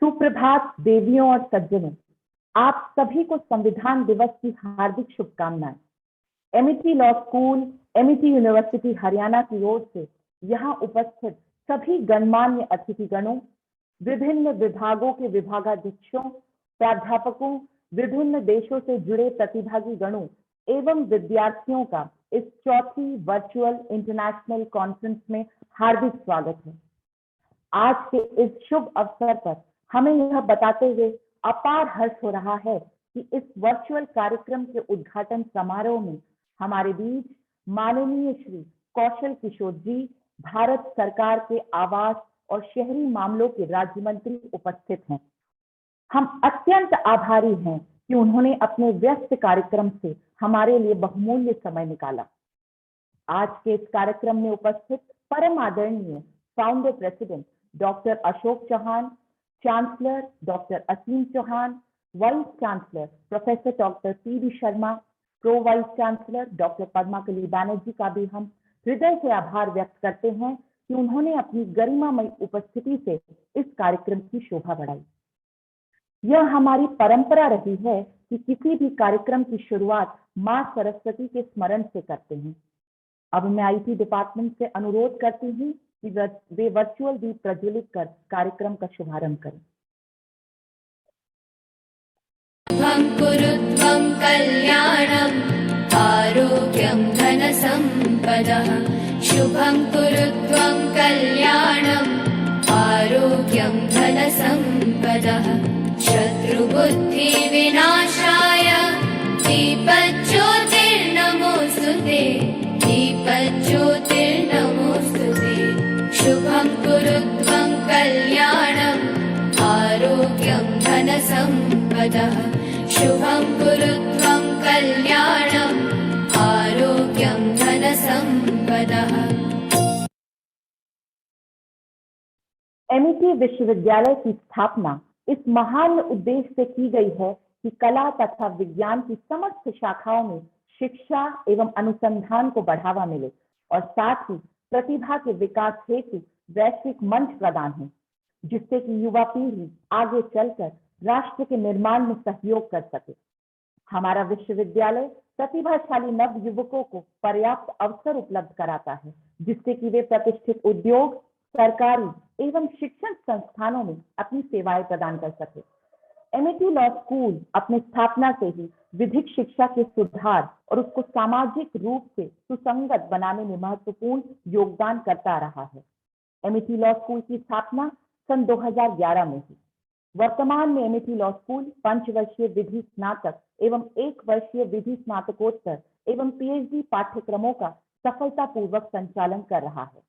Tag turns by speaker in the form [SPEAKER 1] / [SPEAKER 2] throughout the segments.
[SPEAKER 1] सुप्रभात देवियों और सज्जनों, आप सभी को संविधान दिवस की हार्दिक शुभकामनाएं। Amity law school, Amity university Haryana की ओर से यहाँ उपस्थित सभी गणमान्य अतिथिगणों, विभिन्न विभागों के विभागाध्यक्षों, प्राध्यापकों, विभिन्न देशों से जुड़े प्रतिभागी गणों एवं विद्यार्थियों का इस चौथी वर्चुअल इंटरनेशनल कॉन्फ्रेंस में हार्दिक स्वागत है। आज के इस शुभ अवसर पर हमें यह बताते हुए अपार हर्ष हो रहा है कि इस वर्चुअल कार्यक्रम के उद्घाटन समारोह में हमारे बीच माननीय श्री कौशल किशोर जी, भारत सरकार के आवास और शहरी मामलों के राज्य मंत्री उपस्थित हैं। हम अत्यंत आभारी हैं कि उन्होंने अपने व्यस्त कार्यक्रम से हमारे लिए बहुमूल्य समय निकाला। आज के इस कार्यक्रम में उपस्थित परम आदरणीय founder president doctor Ashok Chauhan, chancellor doctor Aseem Chauhan, vice chancellor professor doctor PD. Sharma, pro vice chancellor doctor Padmakali Banerjee का भी हम हृदय से आभार व्यक्त करते हैं कि उन्होंने अपनी गरिमामय उपस्थिति से इस कार्यक्रम की शोभा बढ़ाई। यह हमारी परंपरा रही है कि किसी भी कार्यक्रम की शुरुआत मां सरस्वती के स्मरण से करते हैं। अब मैं आईटी डिपार्टमेंट से अनुरोध करती हूँ कि वे वर्चुअल दीप प्रज्वलित कर कार्यक्रम का शुभारंभ करें।
[SPEAKER 2] शुभं कुरुत्वं कल्याणं आरोग्यं धनसम्पदः। शुभं कुरुत्वं कल्याणं आरोग्यं धनसम्पदः। शत्रुबुद्धि विनाशाय दीपज्योतिर्नमोस्तुते, दीपज्योतिर्नमोस्तुते। शुभं कुरुत्वं कल्याणं आरोग्यं धनसम्पदः। शुभं कुरुत्वं कल्याणं आरोग्यं धनसम्पदः।
[SPEAKER 1] एमिटी विश्वविद्यालय की स्थापना इस महान उद्देश्य से की गई है कि कला तथा विज्ञान की समस्त शाखाओं में शिक्षा एवं अनुसंधान को बढ़ावा मिले और साथ ही प्रतिभा के विकास हेतु वैश्विक मंच प्रदान हो, जिससे कि युवा पीढ़ी आगे चलकर राष्ट्र के निर्माण में सहयोग कर सके। हमारा विश्वविद्यालय प्रतिभाशाली नव युवकों को पर्याप्त अवसर उपलब्ध कराता है, जिससे कि वे प्रतिष्ठित उद्योग, सरकारी एवं शिक्षण संस्थानों में अपनी सेवाएं प्रदान कर सके। एमिटी लॉ स्कूल अपनी स्थापना से ही विधिक शिक्षा के सुधार और उसको सामाजिक रूप से सुसंगत बनाने में महत्वपूर्ण योगदान करता रहा है। एमिटी लॉ स्कूल की स्थापना सन 2011 में हुई। वर्तमान में एमिटी लॉ स्कूल 5 वर्षीय विधि स्नातक एवं 1 वर्षीय विधि स्नातकोत्तर एवं पीएचडी पाठ्यक्रमों का सफलतापूर्वक संचालन कर रहा है।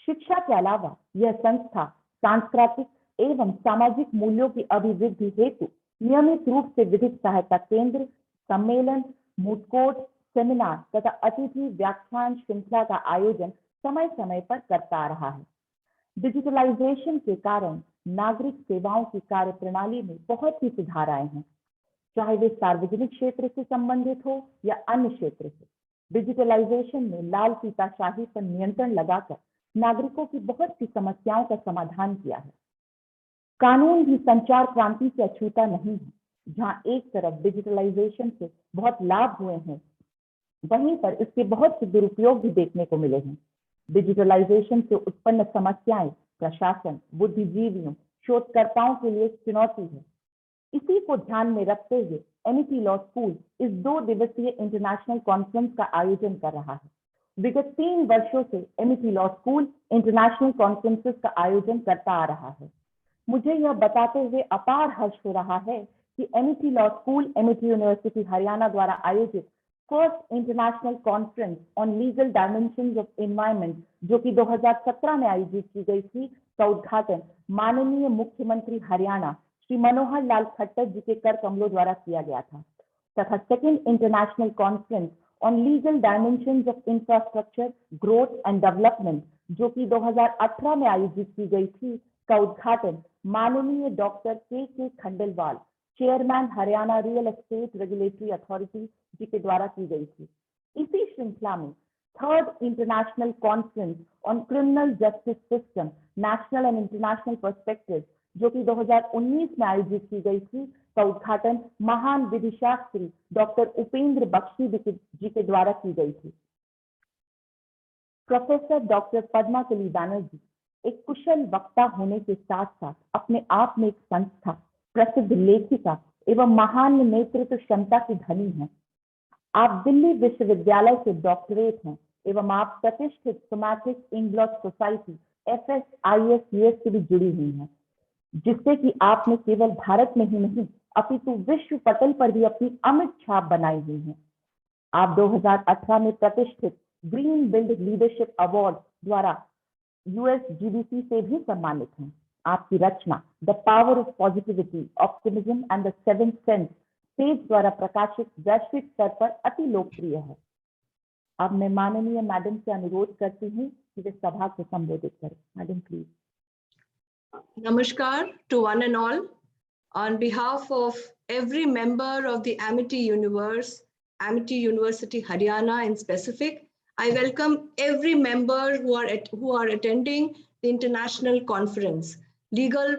[SPEAKER 1] शिक्षा के अलावा यह संस्था सांस्कृतिक एवं सामाजिक मूल्यों की अभिवृद्धि हेतु नियमित रूप से विधिक सहायता केंद्र, सम्मेलन, मूट कोर्ट, सेमिनार तथा अतिथि व्याख्यान श्रृंखला का आयोजन समय समय पर करता आ रहा है। डिजिटलाइजेशन के कारण नागरिक सेवाओं की कार्य प्रणाली में बहुत ही सुधार आए हैं, चाहे वे सार्वजनिक क्षेत्र से संबंधित हो या अन्य क्षेत्र से। डिजिटलाइजेशन में लाल फीताशाही पर नियंत्रण लगाकर नागरिकों की बहुत सी समस्याओं का समाधान किया है। कानून भी संचार क्रांति से अछूता नहीं है। जहां एक तरफ डिजिटलाइजेशन से बहुत लाभ हुए हैं, वहीं पर इसके बहुत से दुरुपयोग भी देखने को मिले हैं। डिजिटलाइजेशन से उत्पन्न समस्याएं प्रशासन, बुद्धिजीवियों, शोधकर्ताओं के लिए चुनौती है। इसी को ध्यान में रखते हुए एमिटी लॉ स्कूल इस 2 दिवसीय इंटरनेशनल कॉन्फ्रेंस का आयोजन कर रहा है। विगत 3 वर्षों से Amity law school international conferences का आयोजन करता आ रहा है। मुझे यह बताते हुए अपार हर्ष हो रहा है कि Amity law school, Amity university Haryana द्वारा आयोजित first international conference on legal dimensions of environment, जो कि 2017 में आयोजित की गई थी, का उद्घाटन माननीय मुख्यमंत्री हरियाणा श्री मनोहर लाल खट्टर जी के कर कमलों द्वारा किया गया था, तथा second international conference on legal dimensions of infrastructure growth and development, जो कि 2018 में आयोजित की गई थी, का उद्घाटन माननीय doctor K Khandelwal, chairman Haryana real estate regulatory authority ji के द्वारा की गई थी। इसी श्रृंखला में third international conference on criminal justice system, national and international perspective, जो कि 2019 में आयोजित की गई थी, का उद्घाटन महान विधिशास्त्री डॉक्टर उपेंद्र बख्शी जी के द्वारा की गई थी। प्रोफेसर डॉक्टर पद्मा कली बैनर्जी एक कुशल वक्ता होने के साथ साथ अपने आप में एक संस्था, प्रसिद्ध लेखिका एवं महान नेतृत्व क्षमता की धनी हैं। आप दिल्ली विश्वविद्यालय से डॉक्टरेट हैं एवं आप प्रतिष्ठित सोमैटिक इंग्लॉट सोसाइटी FSIS US से भी जुड़ी हुई हैं, जिससे कि आपने केवल भारत में ही नहीं अपितु विश्व पटल पर भी अपनी अमिट छाप बनाई हुई है। आप 2018 में प्रतिष्ठित ग्रीन बिल्ड लीडरशिप अवार्ड द्वारा USGBC से भी सम्मानित हैं। आपकी रचना the power of positivity, optimism and the seven sense page द्वारा प्रकाशित वैश्विक स्तर पर अति लोकप्रिय है। अब मैं माननीय मैडम से अनुरोध करती हूँ कि वे सभा को संबोधित करें। Madam please.
[SPEAKER 3] Namaskar to one and all. On behalf of every member of the Amity Universe, Amity University Haryana in specific, I welcome every member who are attending the international conference, Legal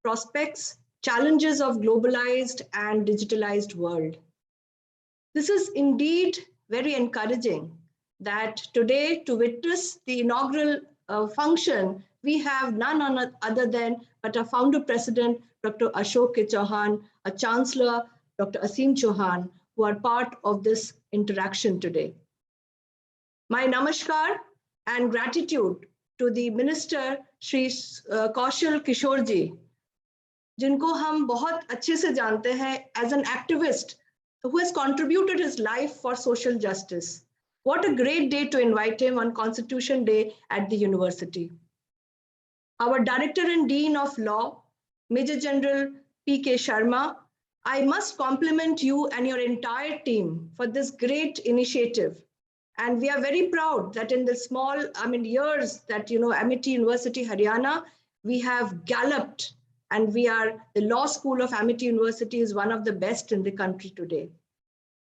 [SPEAKER 3] Prospects, Challenges of Globalized and Digitalized World. This is indeed very encouraging that today, to witness the inaugural function, we have none other than but a founder president, Dr. Ashok K. Chauhan, a chancellor, Dr. Aseem Chauhan, who are part of this interaction today. My namaskar and gratitude to the minister, Shri Kaushal Kishore ji, जिनको हम बहुत अच्छे से जानते हैं as an activist who has contributed his life for social justice. What a great day to invite him on Constitution Day at the university. Our Director and Dean of Law, Major General P.K. Sharma, I must compliment you and your entire team for this great initiative. And we are very proud that in the small, years that, Amity University Haryana, we have galloped, and the law school of Amity University is one of the best in the country today.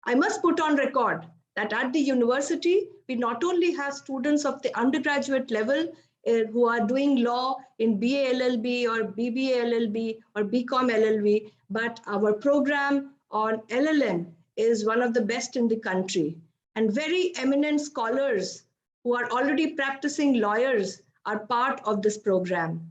[SPEAKER 3] I must put on record that at the university, we not only have students of the undergraduate level who are doing law in BA LLB or BBA LLB or BCom LLB, but our program on LLM is one of the best in the country. And very eminent scholars who are already practicing lawyers are part of this program.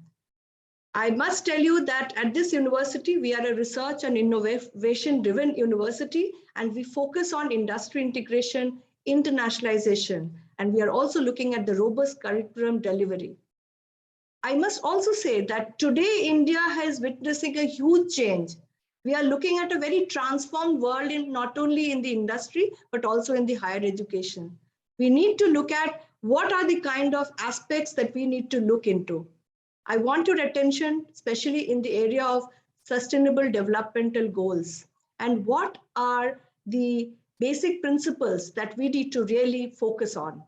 [SPEAKER 3] I must tell you that at this university, we are a research and innovation-driven university, and we focus on industry integration, internationalization, and we are also looking at the robust curriculum delivery. I must also say that today India is witnessing a huge change. We are looking at a very transformed world not only in the industry, but also in the higher education. We need to look at what are the kind of aspects that we need to look into. I want your attention, especially in the area of sustainable developmental goals, and what are the basic principles that we need to really focus on.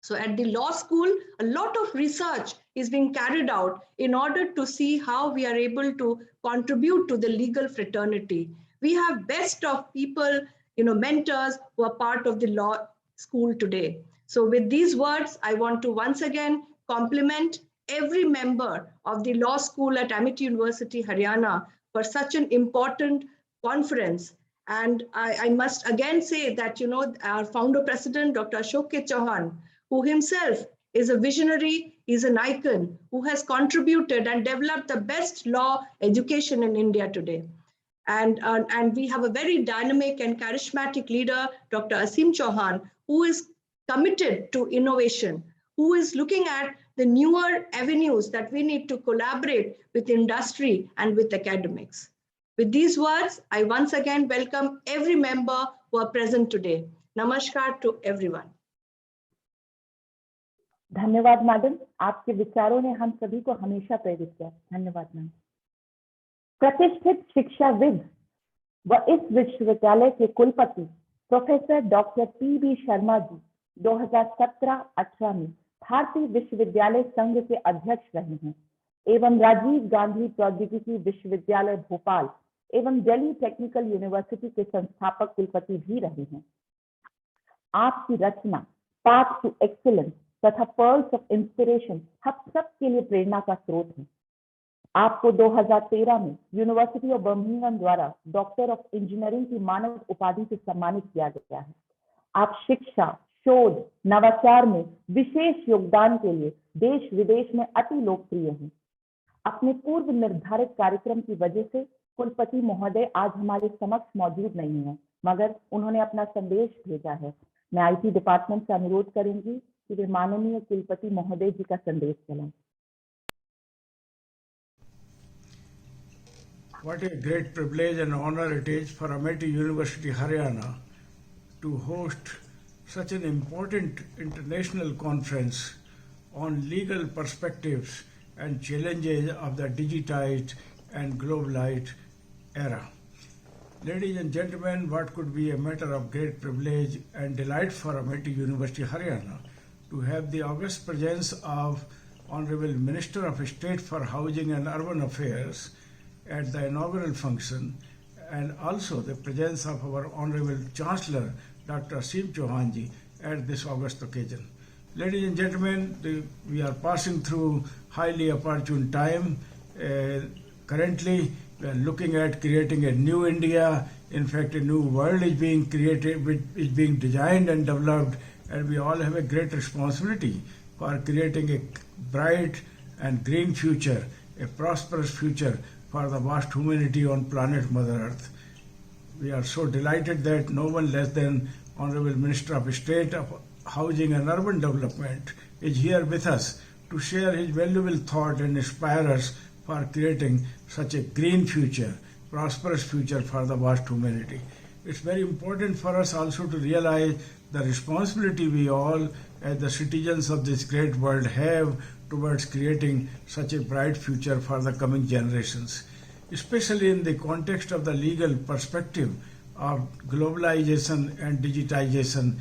[SPEAKER 3] So at the law school, a lot of research is being carried out in order to see how we are able to contribute to the legal fraternity. We have best of people, mentors who are part of the law school today. So with these words, I want to once again compliment every member of the law school at Amity University, Haryana for such an important conference. And I must again say that, our founder president, Dr. Ashok K. Chauhan, who himself is a visionary, is an icon, who has contributed and developed the best law education in India today. And we have a very dynamic and charismatic leader, Dr. Aseem Chauhan, who is committed to innovation, who is looking at the newer avenues that we need to collaborate with industry and with academics. With these words, I once again welcome every member who are present today. Namaskar to everyone.
[SPEAKER 1] धन्यवाद madam, आपके विचारों ने हम सभी को हमेशा प्रेरित किया। धन्यवाद मैम। प्रतिष्ठित शिक्षाविद व इस विश्वविद्यालय के कुलपति professor doctor PB Sharma ji 2017-18 में भारतीय विश्वविद्यालय संघ के अध्यक्ष रहे हैं एवं राजीव गांधी प्रौद्योगिकी विश्वविद्यालय भोपाल एवं दिल्ली टेक्निकल यूनिवर्सिटी के संस्थापक कुलपति भी रहे हैं। आपकी रचना पाथ टू एक्सीलेंस तथा पर्ल्स ऑफ इंस्पिरेशन हम सब के लिए प्रेरणा का स्रोत है। आपको 2013 में यूनिवर्सिटी ऑफ बर्मिंघम द्वारा डॉक्टर ऑफ इंजीनियरिंग की मानद उपाधि से सम्मानित किया गया है। आप शिक्षा, शोध, नवाचार में विशेष योगदान के लिए देश विदेश में अति लोकप्रिय हैं। अपने पूर्व निर्धारित कार्यक्रम की वजह से कुलपति महोदय आज हमारे समक्ष मौजूद नहीं है, मगर उन्होंने अपना संदेश भेजा है। मैं आईटी डिपार्टमेंट से अनुरोध करूंगी कि वे माननीय कुलपति महोदय जी का संदेश चलाएं।
[SPEAKER 4] What a great privilege and honor it is for Amity University, Haryana to host such an important international conference on legal perspectives and challenges of the digitized and globalized era. Ladies and gentlemen, what could be a matter of great privilege and delight for Amity University, Haryana to have the august presence of Honorable Minister of State for Housing and Urban Affairs at the inaugural function, and also the presence of our Honorable Chancellor, Dr. Aseem Chauhan ji, at this august occasion. Ladies and gentlemen, we are passing through highly opportune time. Currently, we are looking at creating a new India. In fact, a new world is being created, is being designed and developed, and we all have a great responsibility for creating a bright and green future, a prosperous future for the vast humanity on planet Mother Earth. We are so delighted that no one less than Honorable Minister of State of Housing and Urban Development is here with us to share his valuable thought and inspire us for creating such a green future, prosperous future for the vast humanity. It's very important for us also to realize the responsibility we all as the citizens of this great world have towards creating such a bright future for the coming generations, especially in the context of the legal perspective of globalization and digitization.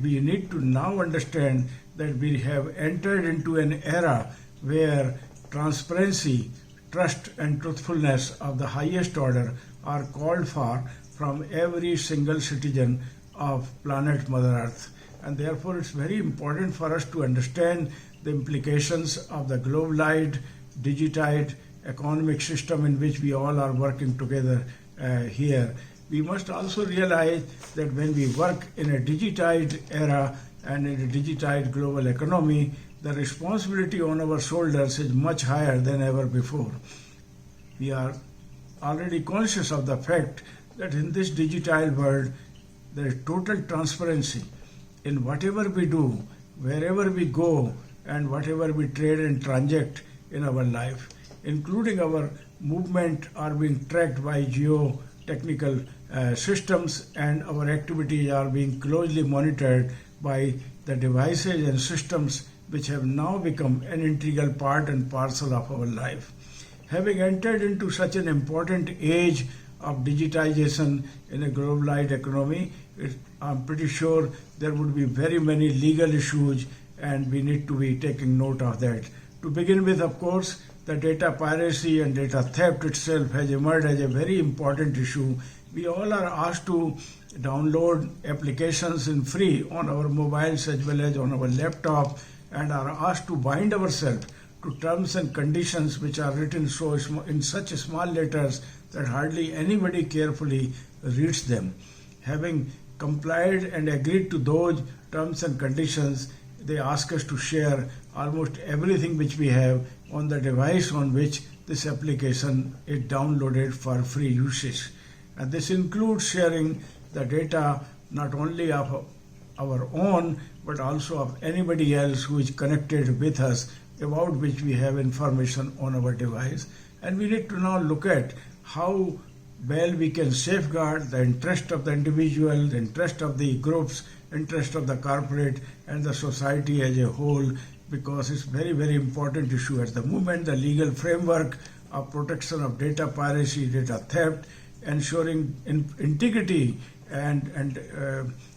[SPEAKER 4] We need to now understand that we have entered into an era where transparency, trust and truthfulness of the highest order are called for from every single citizen of planet Mother Earth. And therefore it's very important for us to understand the implications of the globalized, digitized economic system in which we all are working together here. We must also realize that when we work in a digitized era and in a digitized global economy, the responsibility on our shoulders is much higher than ever before. We are already conscious of the fact that in this digitized world, there is total transparency in whatever we do, wherever we go, and whatever we trade and transact in our life, including our movement are being tracked by geotechnical systems, and our activities are being closely monitored by the devices and systems which have now become an integral part and parcel of our life. Having entered into such an important age of digitization in a globalized economy, I'm pretty sure there would be very many legal issues, and we need to be taking note of that. To begin with, of course, the data piracy and data theft itself has emerged as a very important issue. We all are asked to download applications in free on our mobiles as well as on our laptop, and are asked to bind ourselves to terms and conditions which are written in such small letters that hardly anybody carefully reads them. Having complied and agreed to those terms and conditions, they ask us to share almost everything which we have on the device on which this application is downloaded for free usage. And this includes sharing the data not only of our own, but also of anybody else who is connected with us, about which we have information on our device. And we need to now look at how well we can safeguard the interest of the individual, the interest of the groups, interest of the corporate and the society as a whole, because it's very, very important issue at the moment. The legal framework of protection of data piracy, data theft, ensuring integrity and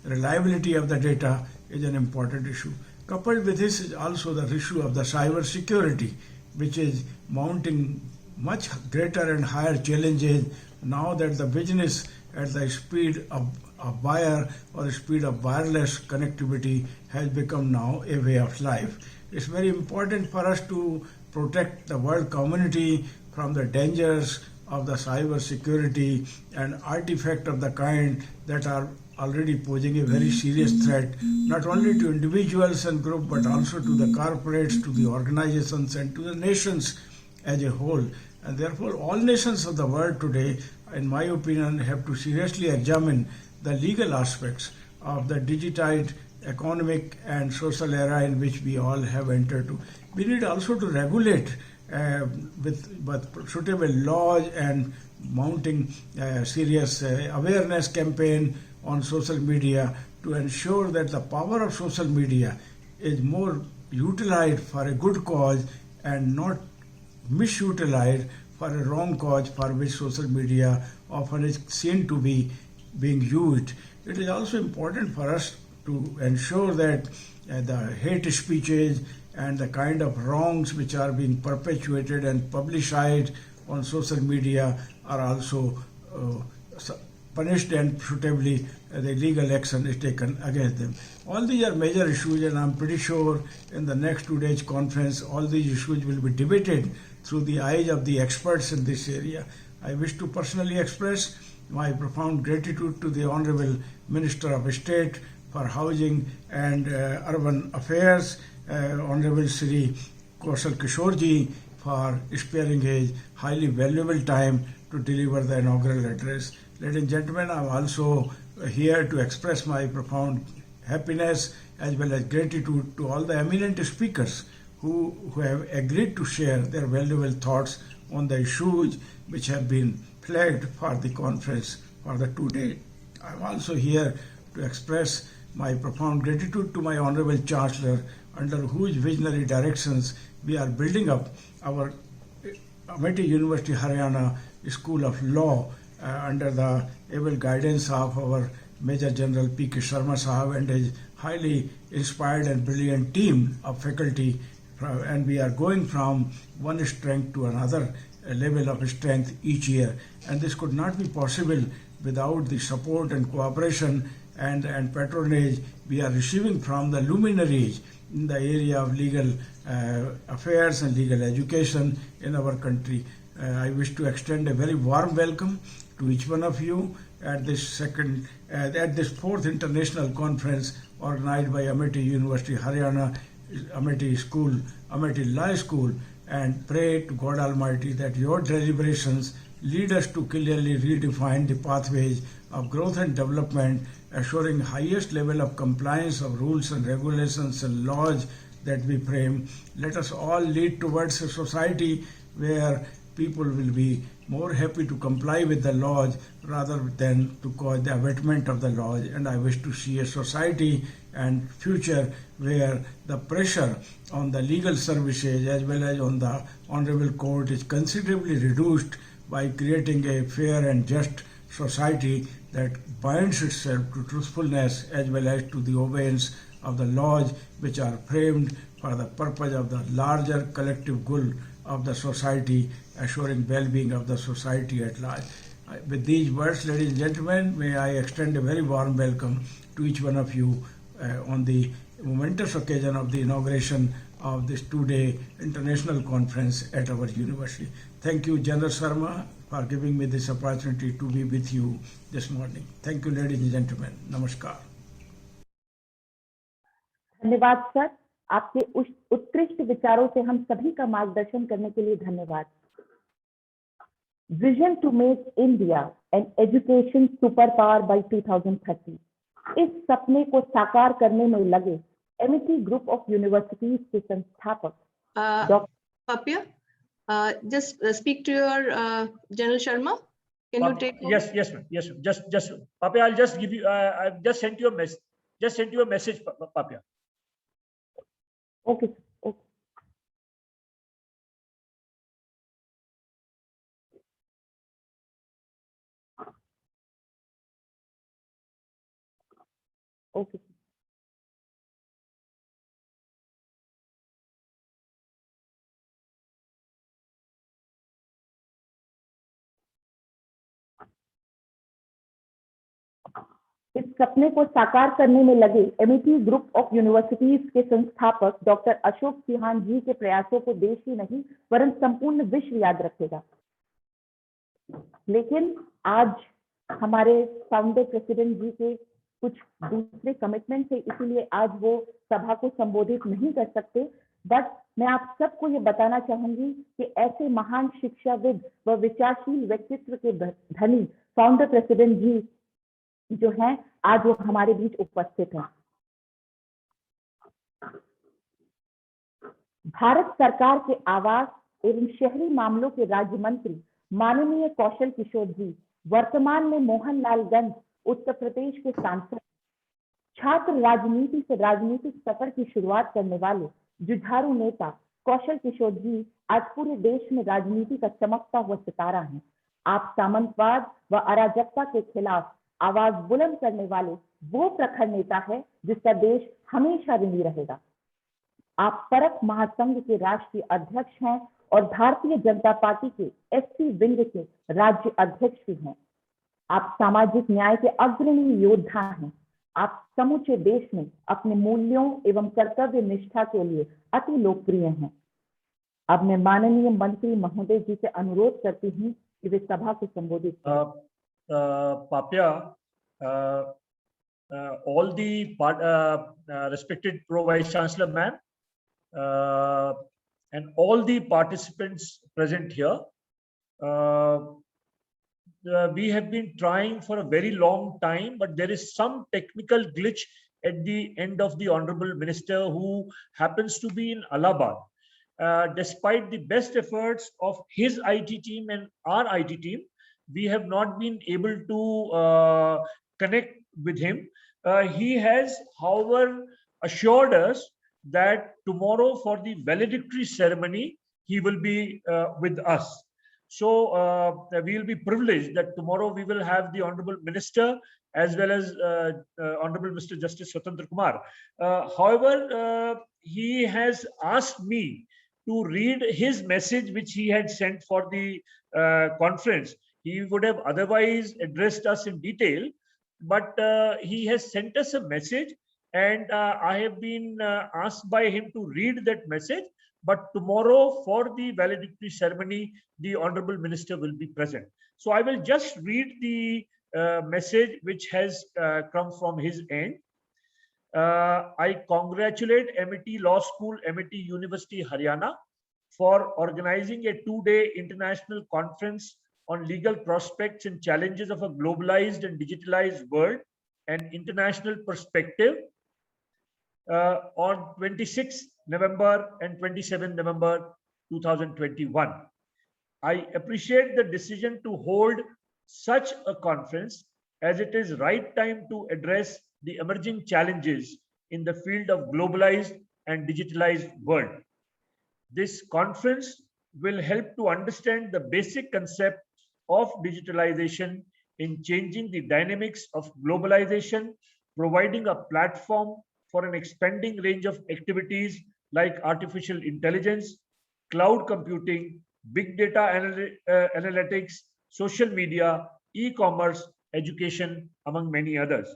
[SPEAKER 4] reliability of the data is an important issue. Coupled with this is also the issue of the cyber security, which is mounting much greater and higher challenges now that the business at the speed of wire or the speed of wireless connectivity has become now a way of life. It's very important for us to protect the world community from the dangers of the cyber security and artifact of the kind that are already posing a very serious threat not only to individuals and groups but also to the corporates, to the organizations and to the nations as a whole. And therefore all nations of the world today, in my opinion, have to seriously examine the legal aspects of the digitized economic and social era in which we all have entered to. We need also to regulate with suitable laws and mounting serious awareness campaign on social media to ensure that the power of social media is more utilized for a good cause and not misutilized for a wrong cause for which social media often is seen to be being used. It is also important for us to ensure that the hate speeches and the kind of wrongs which are being perpetuated and publicized on social media are also punished and suitably the legal action is taken against them. All these are major issues, and I'm pretty sure in the next 2 days conference all these issues will be debated through the eyes of the experts in this area. I wish to personally express my profound gratitude to the Honorable Minister of State for Housing and Urban Affairs, Honorable Sri Kaushal Kishorji, for sparing his highly valuable time to deliver the inaugural address. Ladies and gentlemen, I'm also here to express my profound happiness as well as gratitude to all the eminent speakers who have agreed to share their valuable thoughts on the issues which have been flagged for the conference for the 2 days. I'm also here to express my profound gratitude to my Honorable Chancellor, under whose visionary directions we are building up our Amity University Haryana School of Law under the able guidance of our Major General P.K. Sharma Sahab and his highly inspired and brilliant team of faculty. And we are going from one strength to another level of strength each year. And this could not be possible without the support and cooperation and patronage we are receiving from the luminaries in the area of legal affairs and legal education in our country. I wish to extend a very warm welcome to each one of you at this fourth international conference organized by Amity University Haryana, Amity School, Amity Law School, and pray to God Almighty that your deliberations lead us to clearly redefine the pathways of growth and development, assuring highest level of compliance of rules and regulations and laws that we frame. Let us all lead towards a society where people will be more happy to comply with the laws rather than to cause the abatement of the laws. And I wish to see a society and future where the pressure on the legal services as well as on the honorable court is considerably reduced by creating a fair and just society that binds itself to truthfulness as well as to the obedience of the laws which are framed for the purpose of the larger collective good of the society, assuring well-being of the society at large. With these words, ladies and gentlemen, may I extend a very warm welcome to each one of you on the momentous occasion of the inauguration of this 2-day international conference at our university. Thank you, General Sharma, for giving me this opportunity to be with you this morning. Thank you, ladies and gentlemen. Namaskar.
[SPEAKER 1] धन्यवाद sir, आपके उत्कृष्ट विचारों से हम सभी का मार्गदर्शन करने के लिए धन्यवाद। Vision to make India an education super power by 2030, इस सपने को साकार करने में लगे एमिटी ग्रुप ऑफ यूनिवर्सिटीज के संस्थापक
[SPEAKER 3] Papya, just speak to your General Sharma. Can you take?
[SPEAKER 5] Yes, ma'am. Yes, ma'am. Just, Papya, I'll just give you. I've just sent you a message. Just sent you a message, Papya.
[SPEAKER 1] Okay. Okay. Okay. इस सपने को साकार करने में लगे Amity group of universities के संस्थापक doctor Ashok Sheehan जी के प्रयासों को देश ही नहीं वरन संपूर्ण विश्व याद रखेगा। लेकिन आज हमारे फाउंडर प्रेसिडेंट जी के कुछ दूसरे कमिटमेंट है, इसीलिए आज वो सभा को संबोधित नहीं कर सकते। बट मैं आप सबको ये बताना चाहूंगी कि ऐसे महान शिक्षाविद व विचारशील व्यक्तित्व के धनी फाउंडर प्रेसिडेंट जी जो हैं, आज वो हमारे बीच उपस्थित हैं। भारत सरकार के आवास एवं शहरी मामलों के राज्य मंत्री माननीय कौशल किशोर जी वर्तमान में मोहनलालगंज उत्तर प्रदेश के सांसद, छात्र राजनीति से राजनीतिक सफर की शुरुआत करने वाले जुझारू नेता कौशल किशोर जी आज पूरे देश में राजनीति का चमकता हुआ सितारा हैं। आप सामंतवाद व अराजकता के खिलाफ आवाज बुलंद करने वाले वो प्रखर नेता है जिसका देश हमेशा ऋणी रहेगा। आप परख महासंघ के राष्ट्रीय अध्यक्ष हैं और भारतीय जनता पार्टी के एससी विंग के राज्य अध्यक्ष भी हैं। आप सामाजिक न्याय के अग्रणी योद्धा हैं। आप समूचे देश में अपने मूल्यों एवं कर्तव्य निष्ठा के लिए अति लोकप्रिय हैं। अब मैं माननीय मंत्री महोदय जी से अनुरोध करती हूँ कि वे सभा को संबोधित करें।
[SPEAKER 5] Papya, all the respected Pro Vice Chancellor ma'am, and all the participants present here, we have been trying for a very long time, but there is some technical glitch at the end of the Honorable Minister who happens to be in Allahabad. Despite the best efforts of his IT team and our IT team, we have not been able to connect with him. He has, however, assured us that tomorrow for the valedictory ceremony, he will be with us. So we will be privileged that tomorrow we will have the Honorable Minister as well as Honorable Mr. Justice Swatantra Kumar. However, he has asked me to read his message which he had sent for the conference. He would have otherwise addressed us in detail, but he has sent us a message, and I have been asked by him to read that message. But tomorrow for the valedictory ceremony, the Honorable Minister will be present. So I will just read the message which has come from his end. I congratulate Amity Law School, Amity University, Haryana for organizing a two-day international conference on legal prospects and challenges of a globalized and digitalized world and international perspective on 26 November and 27 November 2021. I appreciate the decision to hold such a conference as it is right time to address the emerging challenges in the field of globalized and digitalized world. This conference will help to understand the basic concept of digitalization in changing the dynamics of globalization, providing a platform for an expanding range of activities like artificial intelligence, cloud computing, big data analytics, social media, e-commerce, education, among many others.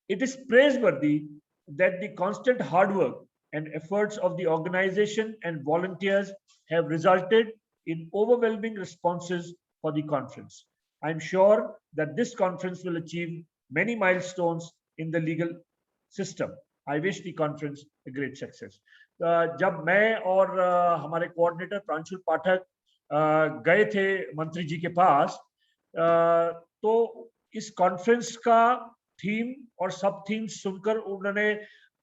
[SPEAKER 5] It is praiseworthy that the constant hard work and efforts of the organization and volunteers have resulted in overwhelming responses for the conference. I'm sure that this conference will achieve many milestones in the legal system. I wish the conference a great success. जब मैं और हमारे coordinator Pranshul पाठक गए थे मंत्री जी के पास, तो इस कॉन्फ्रेंस का थीम और सब थीम सुनकर उन्होंने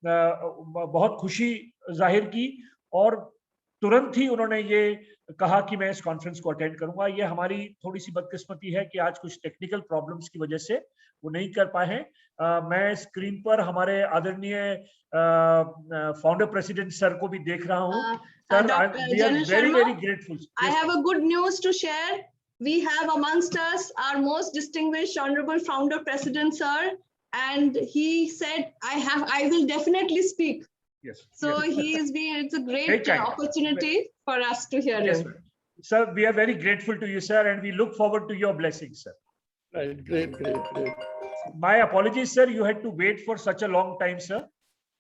[SPEAKER 5] बहुत खुशी जाहिर की और तुरंत ही उन्होंने ये कहा कि मैं इस कॉन्फ्रेंस को अटेंड करूंगा। ये हमारी थोड़ी सी बदकिस्मती है कि आज कुछ टेक्निकल प्रॉब्लम्स की वजह से वो नहीं कर पाए हैं। मैं स्क्रीन पर हमारे आदरणीय फाउंडर प्रेसिडेंट सर को भी देख रहा हूँ। Sir, we are very grateful.
[SPEAKER 3] I have a good news to share. We have amongst us our most distinguished honorable founder president sir, and he said I will definitely speak.
[SPEAKER 5] Yes.
[SPEAKER 3] So
[SPEAKER 5] yes.
[SPEAKER 3] It's a great opportunity for us to hear
[SPEAKER 5] yes,
[SPEAKER 3] him.
[SPEAKER 5] Sir, we are very grateful to you, sir, and we look forward to your blessings, sir.
[SPEAKER 6] Right, great.
[SPEAKER 5] My apologies, sir. You had to wait for such a long time, sir.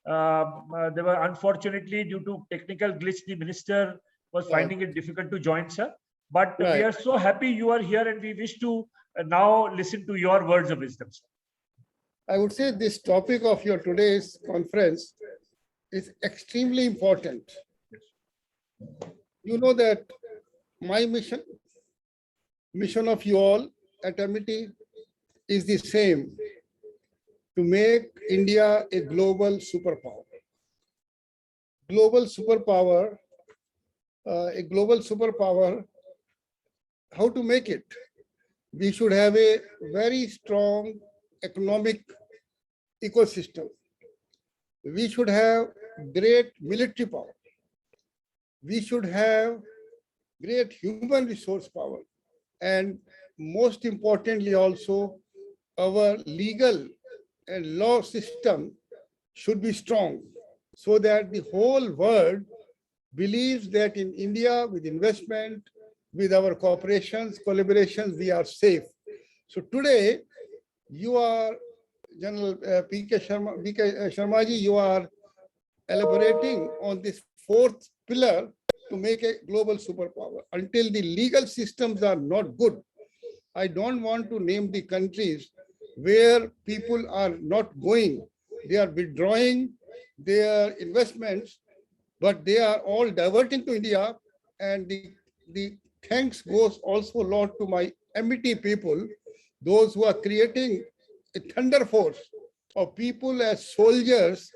[SPEAKER 5] There were unfortunately due to technical glitch, the minister was finding it difficult to join, sir. But we
[SPEAKER 6] Right.
[SPEAKER 5] are so happy you are here, and we wish to now listen to your words of wisdom, sir.
[SPEAKER 6] I would say this topic of your today's conference is extremely important. You know that my mission of you all at Amity is the same, to make India a global superpower. Global superpower, a global superpower, how to make it? We should have a very strong economic ecosystem. We should have great military power. We should have great human resource power. And most importantly also, our legal and law system should be strong so that the whole world believes that in India, with investment, with our cooperations, collaborations, we are safe. So today, you are, General P.K. Sharma ji, you are elaborating on this fourth pillar to make a global superpower. Until the legal systems are not good, I don't want to name the countries where people are not going. They are withdrawing their investments, but they are all diverting to India. And the thanks goes also a lot to my Amity people, those who are creating a thunder force of people as soldiers.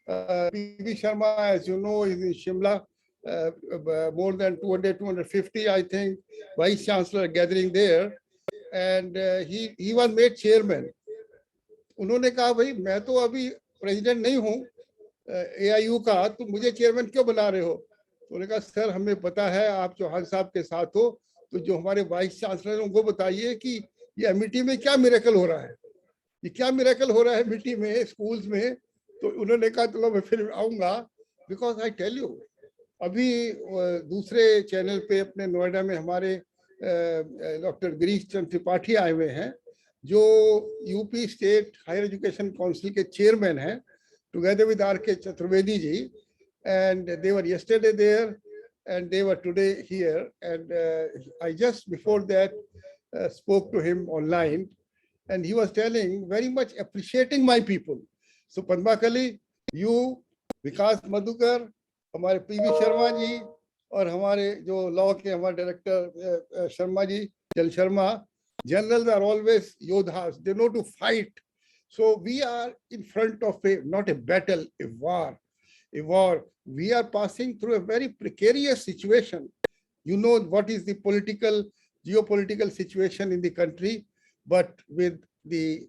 [SPEAKER 6] P.V. Sharma, as you know, is in Shimla. More than 200, 250, I think, Vice Chancellor gathering there. And he was made chairman. उन्होंने कहा भाई मैं तो अभी president नहीं हूँ AIU का, तो मुझे चेयरमैन क्यों बना रहे हो? तो उन्होंने कहा सर हमें पता है आप चौहान साहब के साथ हो, तो जो हमारे वाइस चांसलर उनको बताइए कि ये अमेठी में क्या मिरेकल हो रहा है, ये क्या मिरेकल हो रहा है अमेठी में स्कूल्स में. तो उन्होंने कहा चलो मैं फिर आऊंगा. बिकॉज आई टेल यू, अभी दूसरे चैनल पे अपने नोएडा में हमारे डॉक्टर गिरीश चंद्र त्रिपाठी आए हुए हैं, जो UP state higher education council के चेयरमैन हैं, together with R.K. Chaturvedi ji, and they were yesterday there and they were today here. And I just before that spoke to him online, and he was telling, very much appreciating my people. So Padma Kali, you, Vikas Madhukar, हमारे P.V. Sharma ji और हमारे जो law के हमारे director Sharma ji, जल Sharma, generals are always yodhas, they know to fight. So we are in front of not a battle, a war. A war. We are passing through a very precarious situation. You know what is the geopolitical situation in the country, but with the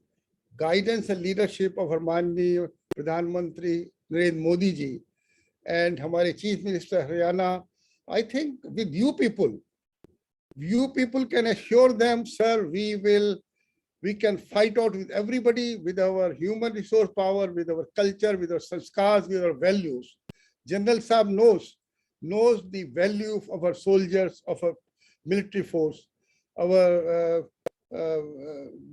[SPEAKER 6] guidance and leadership of our Manni Pradhan Mantri Narendra Modi ji and Hamare Chief Minister Haryana, I think with you people can assure them, sir, we can fight out with everybody with our human resource power, with our culture, with our sanskars, with our values. General Saab knows the value of our soldiers, of our military force, our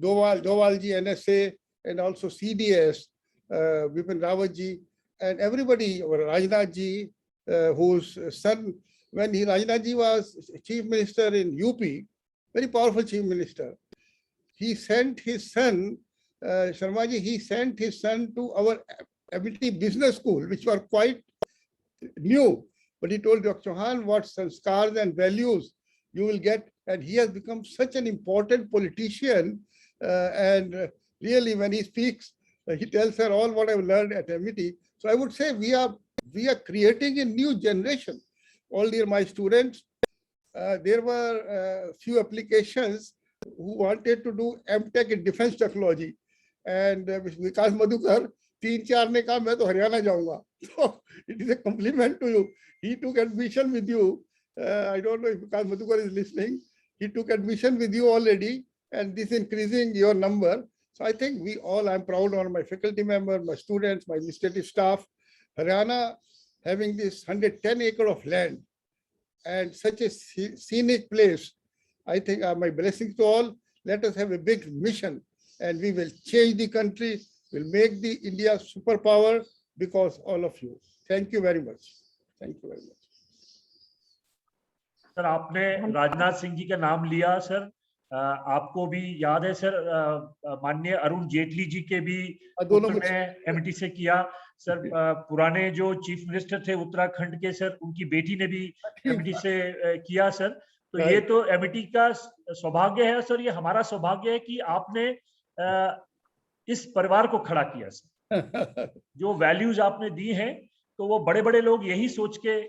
[SPEAKER 6] Doval ji, NSA, and also CDS, Vipin Rawat ji, and everybody, our Rajnath ji, whose son, when Rajnath ji was chief minister in UP, very powerful chief minister, he sent his son, Sharma ji, he sent his son to our Amity Business School, which were quite new. But he told Dr. Chauhan what sanskars and values you will get. And he has become such an important politician. And really, when he speaks, he tells her all what I've learned at Amity. So I would say we are creating a new generation. All dear my students, there were few applications who wanted to do MTech in defense technology, and Vikas Madhukar, 3-4 ने कहा मैं तो हरियाणा जाऊंगा. So it is a compliment to you. He took admission with you. I don't know if Vikas Madhukar is listening. He took admission with you already, and this increasing your number. So I think we all, I'm proud of my faculty members, my students, my administrative staff. Haryana having this 110 acre of land, and such a scenic place. I think my blessings to all. Let us have a big mission and we will change the country, will make the India superpower because all of you. Thank you very much. Thank you very much.
[SPEAKER 5] Sir आपने राजनाथ सिंह जी का नाम लिया sir, आपको भी याद है sir माननीय अरुण जेटली जी के भी
[SPEAKER 6] दोनों
[SPEAKER 5] ने एमटी से किया सर, पुराने जो चीफ मिनिस्टर थे उत्तराखंड के सर, उनकी बेटी ने भी एमटी से किया सर। तो ये तो एमटी का सौभाग्य है सर, ये हमारा सौभाग्य है कि आपने इस परिवार को खड़ा किया सर। जो वैल्यूज आपने दी हैं तो वो बड़े बड़े लोग यही सोच के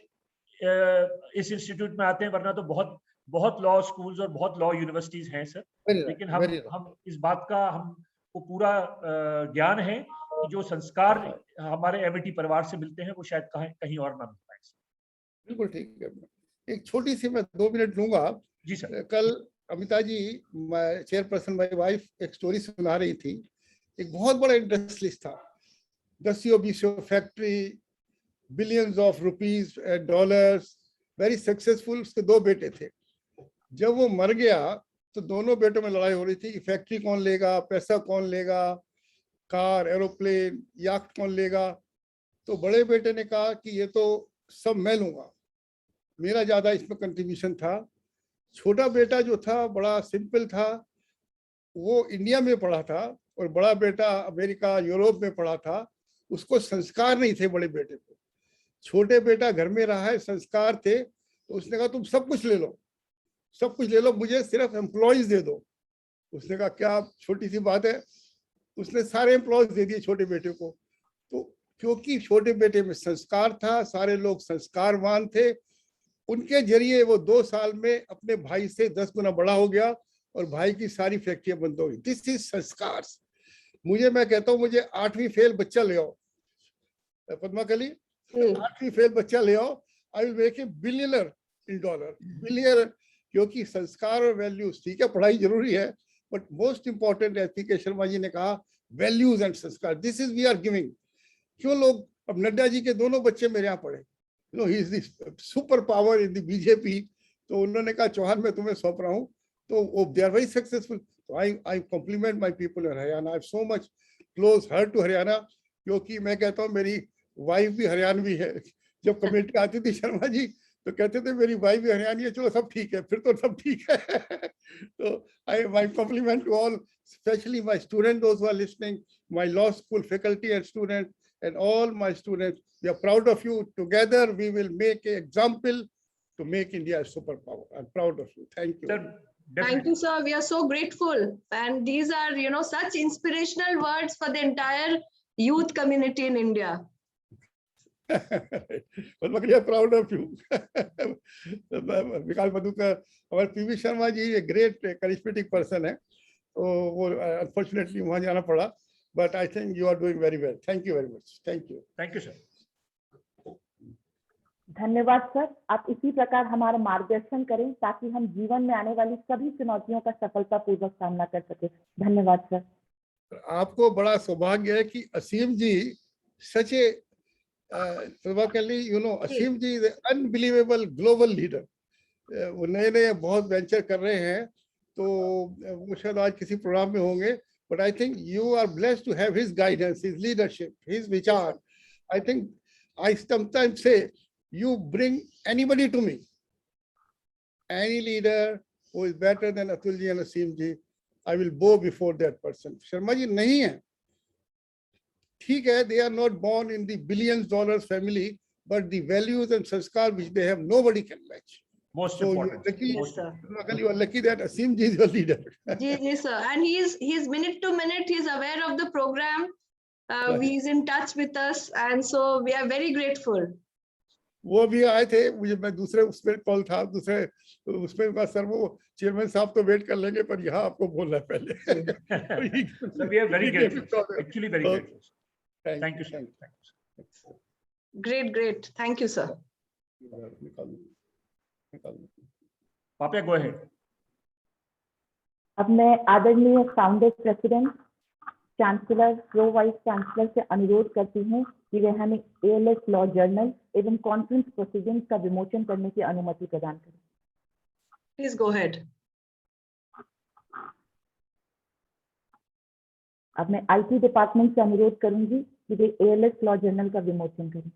[SPEAKER 5] इस इंस्टीट्यूट में आते हैं, वरना तो बहुत बहुत लॉ स्कूल्स और बहुत लॉ यूनिवर्सिटीज हैं सर। लेकिन हम इस बात का हमको पूरा ज्ञान है कि जो संस्कार हमारे एमटी परिवार से मिलते हैं वो शायद कहीं और ना मिल पाए।
[SPEAKER 6] बिल्कुल ठीक है। एक छोटी सी मैं 2 मिनट लूंगा
[SPEAKER 5] जी सर।
[SPEAKER 6] कल अमिता जी चेयरपर्सन माय वाइफ एक स्टोरी सुना रही थी। एक बहुत बड़ा इंडस्ट्रियलिस्ट था, 10-20 factory, billions of rupees and dollars, very successful. उसके 2 बेटे थे। जब वो मर गया तो दोनों बेटों में लड़ाई हो रही थी कि फैक्ट्री कौन लेगा, पैसा कौन लेगा, कार, एरोप्लेन, याख्ट कौन लेगा। तो बड़े बेटे ने कहा कि ये तो सब मैं लूंगा, मेरा ज्यादा इसमें कंट्रीब्यूशन था। छोटा बेटा जो था बड़ा सिंपल था, वो इंडिया में पढ़ा था और बड़ा बेटा अमेरिका यूरोप में पढ़ा था। उसको संस्कार नहीं थे बड़े बेटे को। छोटे बेटा घर में रहा है, संस्कार थे। तो उसने कहा तुम सब कुछ ले लो, सब कुछ ले लो, मुझे सिर्फ एम्प्लॉयज दे दो। उसने कहा क्या छोटी सी बात है। उसने सारे एम्प्लॉयज दे दिए छोटे बेटे को। तो क्योंकि छोटे बेटे में संस्कार था, सारे लोग संस्कारवान थे, उनके जरिए वो 2 साल में अपने भाई से 10 गुना बड़ा हो गया और भाई की सारी फैक्ट्रियां बंद हो गई। दिस इज संस्कार। मैं कहता हूँ मुझे 8वीं फेल बच्चा ले आओ, पद्मा कली, 8वीं फेल बच्चा ले आओ, I will make a billionaire in dollar, billionaire. क्योंकि संस्कार और वैल्यूज, ठीक है पढ़ाई जरूरी है, बट मोस्ट इंपॉर्टेंट है, पी के शर्मा जी ने कहा, वैल्यूज एंड संस्कार, this is we are giving. क्यों लोग, अब नड्डा जी के दोनों बच्चे मेरे यहाँ पढ़े, he is the super power in the BJP. तो उन्होंने कहा चौहान मैं तुम्हें सौंप रहा हूँ, तो वो दे आर वेरी सक्सेसफुल। तो I compliment my people in Haryana, I so much close her to Haryana. क्योंकि मैं कहता हूँ मेरी वाइफ भी हरियाणवी है। जब कमेटी आती थी शर्मा जी तो कहते थे मेरी वाइफ भी हरियाणवी है, चलो सब ठीक है, फिर तो सब ठीक है। तो I my compliment to all, specially my student, those who are listening, my law school faculty and student and all my students. We are proud of you. Together we will make an example to make India a superpower. I'm proud of you. Thank you.
[SPEAKER 5] Sir,
[SPEAKER 3] Thank you, sir. We are so grateful. And these are, such inspirational words for the entire youth community in India.
[SPEAKER 6] But we are proud of you. Because Madhukar, our PV Sharma ji is a great charismatic person. So, unfortunately, वहाँ जाना पड़ा. But I think you are doing very well. Thank you very much. Thank you.
[SPEAKER 5] Thank you, sir.
[SPEAKER 1] धन्यवाद sir. आप इसी प्रकार हमारा मार्गदर्शन करें ताकि हम जीवन में आने वाली सभी चुनौतियों का सफलतापूर्वक सामना कर सके। धन्यवाद सर।
[SPEAKER 6] आपको बड़ा सौभाग्य है कि असीम जी सच ए असीम जी इज अनबिलीवेबल ग्लोबल लीडर। वो नए नए बहुत वेंचर कर रहे हैं, तो वो शायद आज किसी प्रोग्राम में होंगे। But I think you are blessed to have his guidance, his leadership, his vichar. I think I sometimes say, you bring anybody to me, any leader who is better than Atul ji and Asim ji, I will bow before that person. Sharma ji nahi hai. ठीक है, they are not born in the billions dollars family, but the values and sanskar which they have, nobody can match.
[SPEAKER 5] Most
[SPEAKER 6] So
[SPEAKER 5] important.
[SPEAKER 6] you are lucky that Asim ji is your leader.
[SPEAKER 3] Ji, sir. And he's minute to minute, he's aware of the program. He's in touch with us. And so we are very grateful.
[SPEAKER 6] वो भी आए थे, मुझे मैं दूसरे उसमें call था, दूसरे उसमें कहा सर वो चेयरमैन साहब तो वेट कर लेंगे पर यहाँ आपको बोलना है पहले।
[SPEAKER 5] So we are very grateful. Actually very grateful. Thank you, sir.
[SPEAKER 3] Great. Thank you, sir.
[SPEAKER 5] Papya, go ahead.
[SPEAKER 1] अब मैं आदरणीय founder president, chancellor, pro vice chancellor से अनुरोध करती हूँ कि वे हमें ALS लॉ जर्नल एवं कॉन्फ्रेंस प्रोसीडिंग्स का विमोचन करने की अनुमति प्रदान करें।
[SPEAKER 3] Please go ahead.
[SPEAKER 1] अब मैं IT डिपार्टमेंट से अनुरोध करूंगी कि वे ALS लॉ जर्नल का विमोचन करें।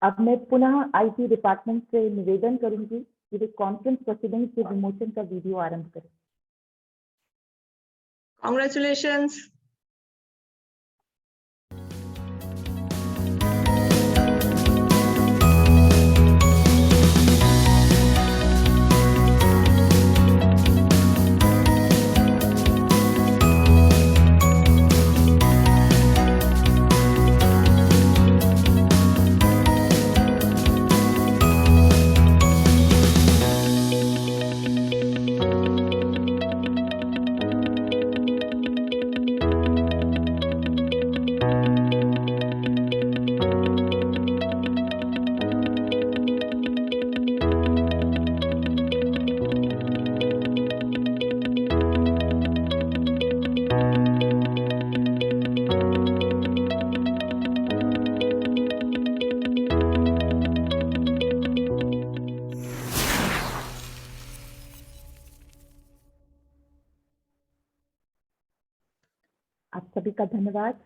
[SPEAKER 1] अब मैं पुनः IT डिपार्टमेंट से निवेदन करूंगी कि वे कॉन्फ्रेंस प्रोसीडिंग्स के विमोचन का वीडियो आरंभ करें।
[SPEAKER 3] Congratulations.
[SPEAKER 1] आप सभी का धन्यवाद।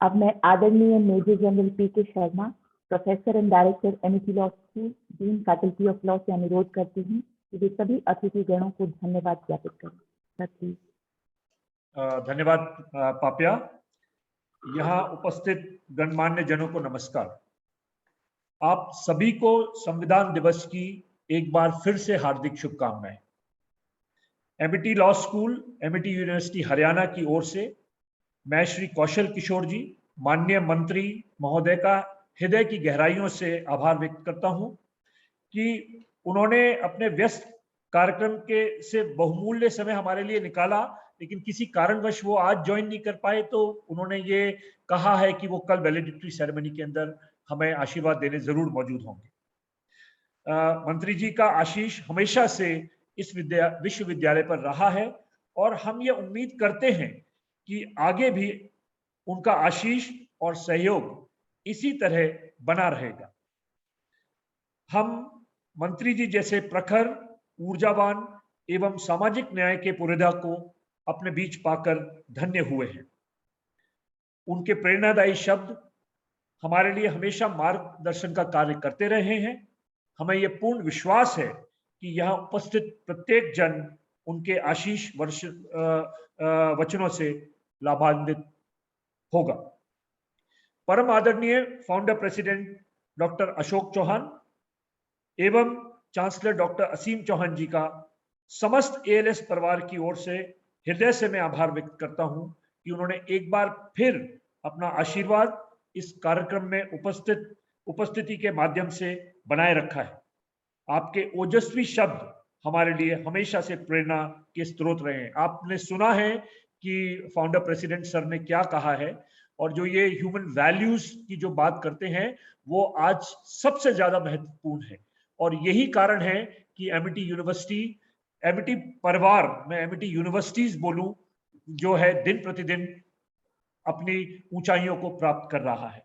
[SPEAKER 1] अब मैं आदरणीय major general PK Sharma, professor and director MIT law school, dean faculty of law से अनुरोध करती हूँ कि वे सभी अतिथि गणों को धन्यवाद ज्ञापित करें। सर,
[SPEAKER 5] धन्यवाद पापिया। यहाँ उपस्थित गणमान्य जनों को नमस्कार। आप सभी को संविधान दिवस की एक बार फिर से हार्दिक शुभकामनाएं। MIT law school, MIT university Haryana की ओर से मैं श्री कौशल किशोर जी, माननीय मंत्री महोदय का हृदय की गहराइयों से आभार व्यक्त करता हूं कि उन्होंने अपने व्यस्त कार्यक्रम के से बहुमूल्य समय हमारे लिए निकाला, लेकिन किसी कारणवश वो आज ज्वाइन नहीं कर पाए, तो उन्होंने ये कहा है कि वो कल वैलिडिटी सेरेमनी के अंदर हमें आशीर्वाद देने जरूर मौजूद होंगे। मंत्री जी का आशीष हमेशा से इस विश्वविद्यालय पर रहा है और हम ये उम्मीद करते हैं कि आगे भी उनका आशीष और सहयोग इसी तरह बना रहेगा। हम मंत्री जी जैसे प्रखर, ऊर्जावान एवं सामाजिक न्याय के पुरोधा को अपने बीच पाकर धन्य हुए हैं। उनके प्रेरणादायी शब्द हमारे लिए हमेशा मार्गदर्शन का कार्य करते रहे हैं। हमें यह पूर्ण विश्वास है कि यहाँ उपस्थित प्रत्येक जन उनके आशीष वचनों से लाभान्वित होगा। परम आदरणीय founder president doctor Ashok Chauhan एवं चांसलर डॉक्टर असीम चौहान जी का समस्त ALS परिवार की ओर से हृदय से मैं आभार व्यक्त करता हूं कि उन्होंने एक बार फिर अपना आशीर्वाद इस कार्यक्रम में उपस्थिति के माध्यम से बनाए रखा है। आपके ओजस्वी शब्द हमारे लिए हमेशा से प्रेरणा के स्रोत रहे हैं। आपने सुना है कि फाउंडर प्रेसिडेंट सर ने क्या कहा है, और जो ये ह्यूमन वैल्यूज की जो बात करते हैं वो आज सबसे ज्यादा महत्वपूर्ण है। और यही कारण है कि MIT यूनिवर्सिटी, MIT परिवार, मैं MIT यूनिवर्सिटीज बोलूं, जो है दिन प्रतिदिन अपनी ऊंचाइयों को प्राप्त कर रहा है।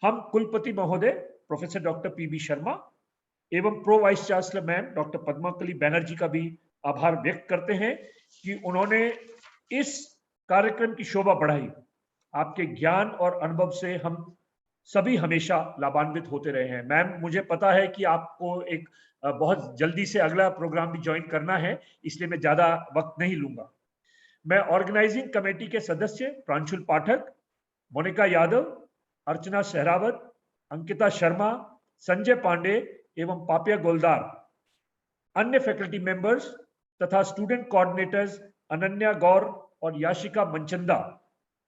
[SPEAKER 5] हम कुलपति महोदय प्रोफेसर डॉक्टर PB शर्मा एवं pro vice chancellor ma'am doctor Padmakali Banerjee का भी आभार व्यक्त करते हैं कि उन्होंने इस कार्यक्रम की शोभा बढ़ाई। आपके ज्ञान और अनुभव से हम सभी हमेशा लाभान्वित होते रहे हैं। मैम, मुझे पता है कि आपको एक बहुत जल्दी से अगला प्रोग्राम भी ज्वाइन करना है, इसलिए मैं ज्यादा वक्त नहीं लूंगा। मैं ऑर्गेनाइजिंग कमेटी के सदस्य प्रांशुल पाठक, मोनिका यादव, अर्चना सहरावत, अंकिता शर्मा, संजय पांडे एवं पापिया गोलदार, अन्य फैकल्टी मेंबर्स तथा स्टूडेंट कोऑर्डिनेटर्स अनन्या गौर और याशिका मनचंदा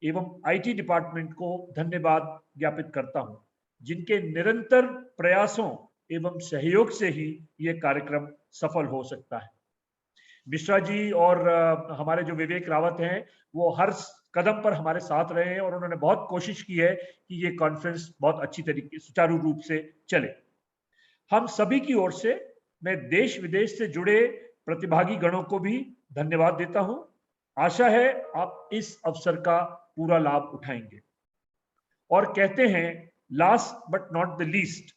[SPEAKER 5] एवं आईटी डिपार्टमेंट को धन्यवाद ज्ञापित करता हूं, जिनके निरंतर प्रयासों एवं सहयोग से ही यह कार्यक्रम सफल हो सकता है। मिश्रा जी और हमारे जो विवेक रावत हैं, वो हर कदम पर हमारे साथ रहे हैं और उन्होंने बहुत कोशिश की है कि ये कॉन्फ्रेंस बहुत अच्छी तरीके सुचारू रूप से चले। हम सभी की ओर से मैं देश विदेश से जुड़े प्रतिभागी गणों को भी धन्यवाद देता हूं। आशा है आप इस अवसर का पूरा लाभ उठाएंगे। और कहते हैं last but not the least,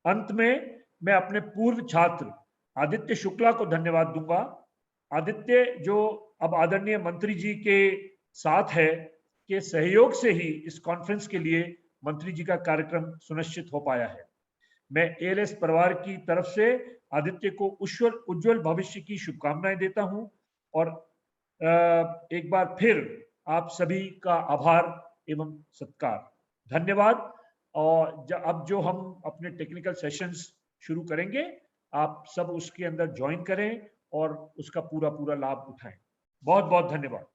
[SPEAKER 5] अंत में मैं अपने पूर्व छात्र आदित्य शुक्ला को धन्यवाद दूंगा। आदित्य जो अब आदरणीय मंत्री जी के साथ है, के सहयोग से ही इस कॉन्फ्रेंस के लिए मंत्री जी का कार्यक्रम सुनिश्चित हो पाया है। मैं एएलएस परिवार की तरफ से आदित्य को उज्जवल भविष्य की शुभकामनाएं देता हूं और एक बार फिर आप सभी का आभार एवं सत्कार, धन्यवाद। और अब जो हम अपने टेक्निकल सेशंस शुरू करेंगे, आप सब उसके अंदर ज्वाइन करें और उसका पूरा लाभ उठाएं। बहुत बहुत धन्यवाद।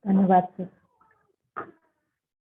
[SPEAKER 1] धन्यवाद सर।